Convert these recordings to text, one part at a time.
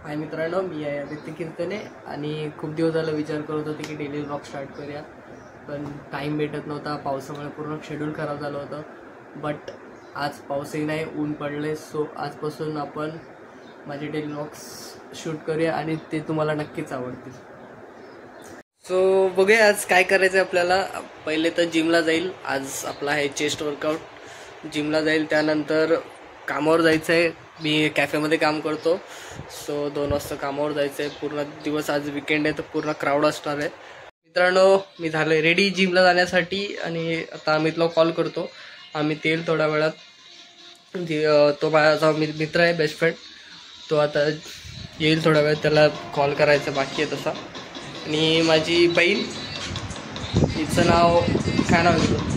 हाय मित्रांनो, मी आहे आदित्य कीर्तने आणि खूप दिवस झाला विचार करत होते की डेली व्लॉग स्टार्ट करूया, पण टाईम भेटत नव्हता. पावसामुळे पूर्ण शेड्यूल खराब झालं होतं. बट आज पाऊसही नाही, ऊन पडले. सो आजपासून आपण माझे डेली व्लॉग्स शूट करूया आणि ते तुम्हाला नक्कीच आवडतील. सो बघूया आज काय करायचं आहे आपल्याला. पहिले तर जिमला जाईल. आज आपला आहे चेस्ट वर्कआउट. जिमला जाईल, त्यानंतर कामावर जायचं आहे. मी कॅफेमध्ये काम करतो, सो 2 वाजता कामावर जायचं आहे. पूर्ण दिवस आज वीकेंड आहे, तर पूर्ण क्राऊड असणार आहे. मित्रांनो, मी झालो आहे रेडी जिमला जाण्यासाठी आणि आता अमितला कॉल करतो. अमित येईल थोड्या वेळात. तो माझा मित्र आहे, बेस्ट फ्रेंड. तो आता येईल थोड्या वेळात. त्याला कॉल करायचं बाकी आहे तसा. आणि माझी बहीण, तिचं नाव काय नाव आहे,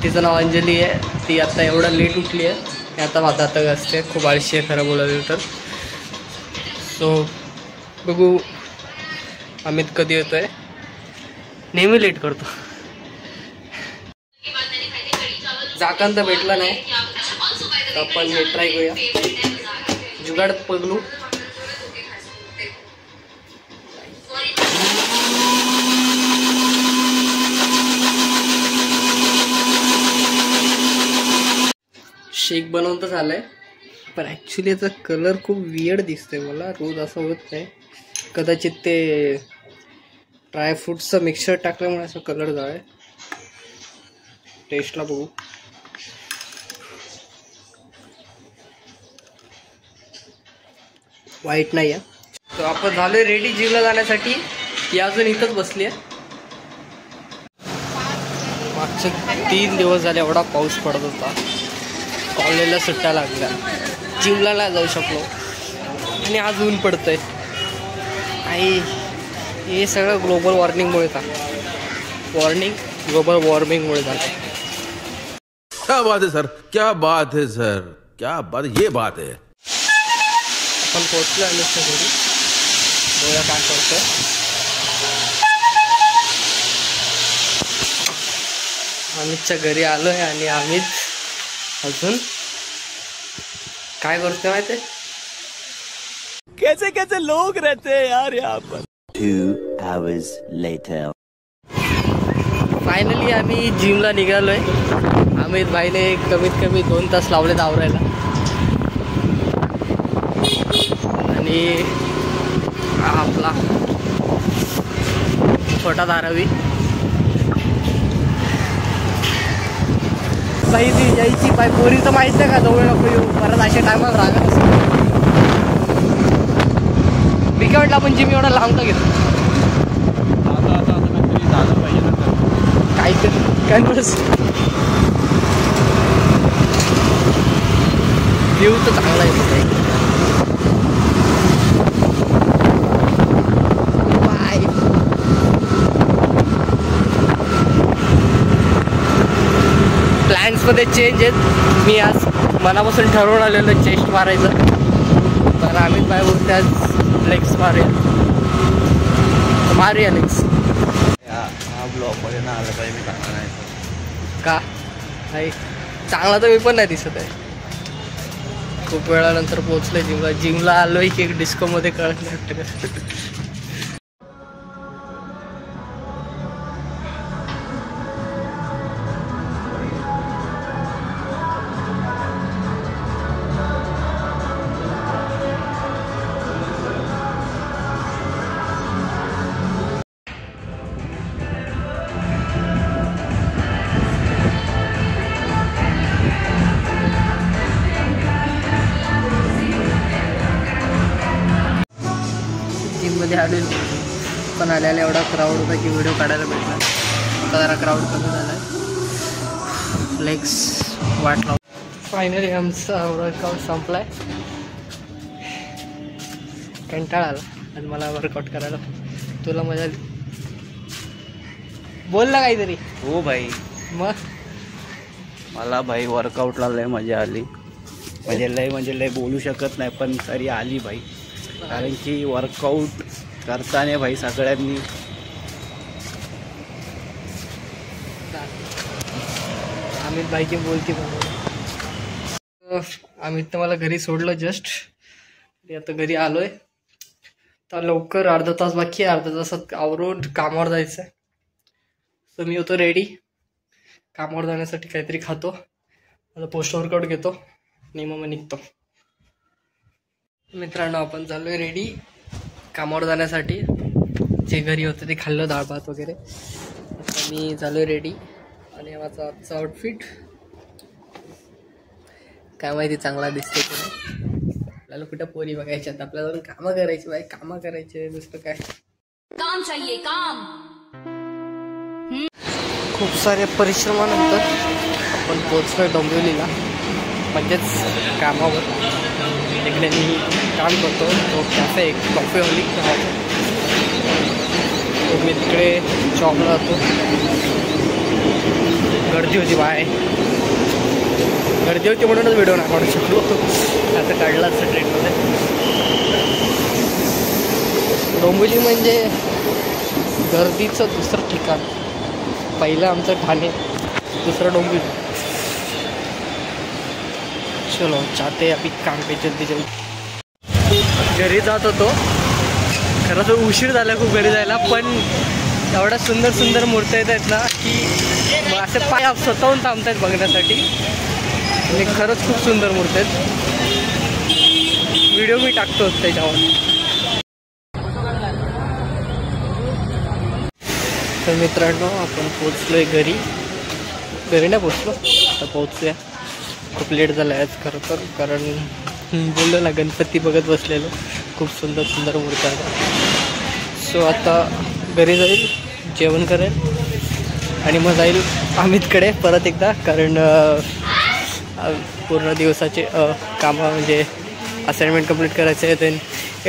तिचं नाव अंजली आहे. ती आता एवढं लेट उठली आहे. ती आता भातात असते. खूप आळशी आहे खरं बोलायला तर. सो बघू अमित कधी येतो आहे. नेहमी लेट करतो. झाकण तर भेटलं नाही, तर आपण हे ट्राय करूया. जुगाड पगलू. शेक बनवून तर झालंय, पण ॲक्च्युली याचा कलर खूप वियर्ड दिसतोय मला. रोज असं होत नाही. कदाचित ते ड्रायफ्रूटचं मिक्सर टाकल्यामुळे असं कलर झालाय. टेस्टला बघू. वाईट नाही आहे. तर आपण झालोय रेडी जिमला जाण्यासाठी. ती अजून इथंच बसली आहे. मागचे 3 दिवस झाले एवढा पाऊस पडत होता. कॉलेजला सुट्ट्या लागल्या, जिमला नाही जाऊ शकलो आणि आज ऊन पडतंय. आणि हे सगळं ग्लोबल वॉर्मिंगमुळे ग्लोबल वॉर्मिंगमुळे झालं. क्या बात है सर, क्या बात है सर, क्या बात, ये बात है. आपण पोहोचलो अमितच्या घरी. बघूया काय करतोय. अमितच्या घरी आलोय आणि अमित अजून काय करतोय माहिती आहे. कैसे कैसे लोग रहते हैं यार यहाँ पर. 2 hours later. फायनली आम्ही जिमला निघालोय. अमित भाईने कमीत कमी 2 तास लावलेत आवरायला. आणि हा आपला छोटा धारावी. बाई ती यायची बाई पोरीचं माहित नाही का, जवळ नको येऊ परत अशा टायमाला रागत असतो. मी काय म्हटलं आपण जिम एवढा लांब का घेतो. काहीतरी काय बस व्ह्यू तर चांगला आहे. प्लॅन्समध्ये चेंज आहेत. मी आज मनापासून ठरवून आलेलं चेस्ट मारायचं, तर अमित भाई बोलते आज लेग्स मारूया लेग्स. हा ब्लॉगमध्ये ना आलं पाहिजे. मी चांगला नाही का नाही चांगला तर मी पण नाही दिसत आहे. खूप वेळानंतर पोहोचलोय जिमला आलोय की डिस्कोमध्ये कळत नाही. जिममध्ये आलेलो, पण आल्याला एवढा क्राऊड होता की व्हिडिओ काढायला भेटला. आता जरा क्राऊड कमी झाला आहे. लेग्स वाट लावून फायनली आमचा वर्कआउट संपलाय. कंटाळा आला आणि मला वर्कआउट करायला. तुला मजा आली? बोल ना काहीतरी. हो भाई, मग मला भाई वर्कआउटला लय मजा आली. म्हणजे लय बोलू शकत नाही, पण तरी आली भाई. कारण की वर्कआउट करताना भाई सगळ्यांनी अमित भाईची बोलती पण आम्ही तर मला घरी सोडलं जस्ट. आता घरी आलोय. तर लवकर अर्धा तास बाकी आहे. अर्धा तासात आवरून कामावर जायचं आहे. तर मी होतो रेडी. कामावर जाण्यासाठी काहीतरी खातो. आता पोस्ट वर्कआउट घेतो आणि मग निघतो. मित्रांनो आपण चाललोय रेडी कामावर जाण्यासाठी. जे घरी होतं ते खाल्लं, डाळ भात वगैरे. आता मी चाललोय रेडी. आणि माझा आजचा आउटफिट काय माहिती चांगला दिसतो की नाही. आपल्याला कुठं पोरी बघायच्यात, आपल्याला कामं करायची बाई, कामं करायचे, दुसरं काय काम चाहिए काम. खूप सारे परिश्रमानंतर आपण पोचलोय डोंबिवलीला, म्हणजेच कामावर. तिकडे मी काम करतो, तो कॅफे एक कॉफीवाली. मी तिकडे जॉबला जातो. गर्दी होती बाय, गर्दी होती म्हणूनच व्हिडिओ नाही काढू शकलो. आता काढलाच ट्रेनमध्ये. डोंबिवली म्हणजे गर्दीचं दुसरं ठिकाण. पहिलं आमचं ठाणे, दुसरं डोंबिवली. चलो चाहते अभी काम पे जल्दी जल्दी. घरी जात होतो. खरं तर उशीर झाला खूप घरी जायला, पण एवढ्या सुंदर सुंदर मूर्त्या येत आहेत ना की असे पाय स्वतःहून थांबत आहेत बघण्यासाठी. आणि खरंच खूप सुंदर मूर्ती आहेत. व्हिडिओ मी टाकतो त्याच्यावर. तर मित्रांनो आपण पोचलोय घरी. घरी नाही पोचलो, आता पोचूया. खूप लेट झाला आहे आज खरं तर, कारण बोललो ना गणपती बघत बसलेलो. खूप सुंदर सुंदर मूर्त्या आहेत. सो आता घरी जाईल, जेवण करेल आणि मग जाईल अमितकडे परत एकदा. कारण पूर्ण दिवसाचे कामं म्हणजे असाइनमेंट कंप्लीट करायचे आहे, देन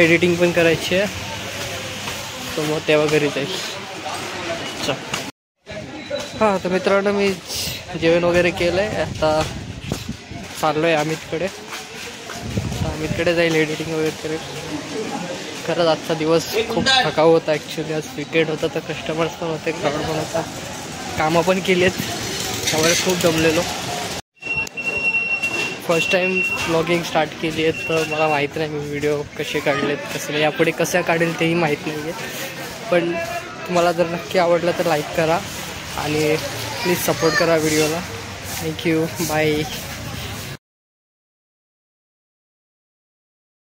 एडिटिंग पण करायची आहे. सो मग तेव्हा घरी जाईल. हां तर मित्रांनो मी जेवण वगैरे केलं आहे. आता चाललो आहे अमितकडे. अमितकडे जाईल, एडिटिंग वगैरे करेल. खरंच आजचा दिवस खूप थकाऊ होता ॲक्च्युली. आज वीकेंड होता तर कस्टमर्स पण होते, क्राऊड पण होता, कामं पण केली आहेत, त्यामुळे खूप दमलेलो. फर्स्ट टाईम व्लॉगिंग स्टार्ट केली आहे, तर मला माहीत नाही मी व्हिडिओ कसे काढलेत, कसे नाही, यापुढे कसं काढेल तेही माहीत नाही आहे. पण तुम्हाला जर नक्की आवडलं तर लाईक करा आणि प्लीज सपोर्ट करा व्हिडिओला. Thank you, bye.